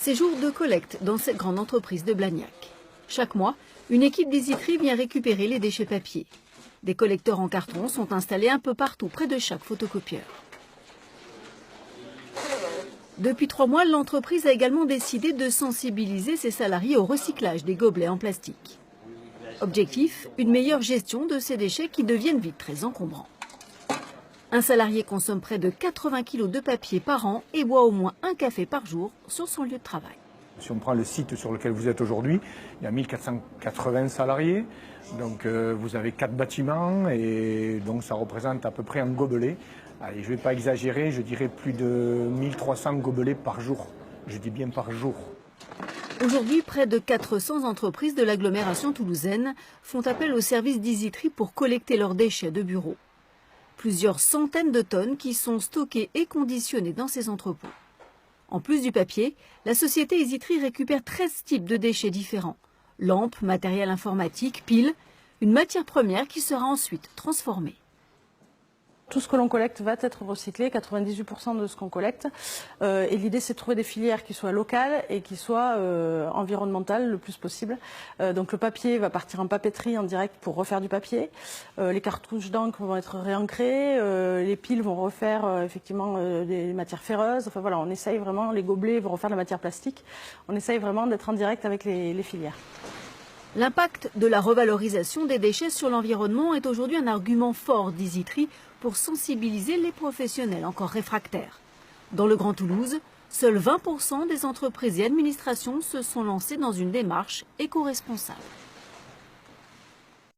C'est jour de collecte dans cette grande entreprise de Blagnac. Chaque mois, une équipe d'Easytree vient récupérer les déchets papier. Des collecteurs en carton sont installés un peu partout près de chaque photocopieur. Depuis 3 mois, l'entreprise a également décidé de sensibiliser ses salariés au recyclage des gobelets en plastique. Objectif, une meilleure gestion de ces déchets qui deviennent vite très encombrants. Un salarié consomme près de 80 kg de papier par an et boit au moins un café par jour sur son lieu de travail. Si on prend le site sur lequel vous êtes aujourd'hui, il y a 1480 salariés, donc vous avez 4 bâtiments et donc ça représente à peu près un gobelet. Allez, je ne vais pas exagérer, je dirais plus de 1300 gobelets par jour. Je dis bien par jour. Aujourd'hui, près de 400 entreprises de l'agglomération toulousaine font appel au service d'Easytree pour collecter leurs déchets de bureau. Plusieurs centaines de tonnes qui sont stockées et conditionnées dans ces entrepôts. En plus du papier, la société Easytree récupère 13 types de déchets différents. Lampes, matériel informatique, piles, une matière première qui sera ensuite transformée. Tout ce que l'on collecte va être recyclé, 98% de ce qu'on collecte. Et l'idée, c'est de trouver des filières qui soient locales et qui soient environnementales le plus possible. Donc le papier va partir en papeterie en direct pour refaire du papier. Les cartouches d'encre vont être réancrées. Les piles vont refaire effectivement des matières ferreuses. Enfin voilà, on essaye vraiment, les gobelets vont refaire de la matière plastique. On essaye vraiment d'être en direct avec les filières. L'impact de la revalorisation des déchets sur l'environnement est aujourd'hui un argument fort d'Easytree pour sensibiliser les professionnels encore réfractaires. Dans le Grand Toulouse, seuls 20% des entreprises et administrations se sont lancées dans une démarche éco-responsable.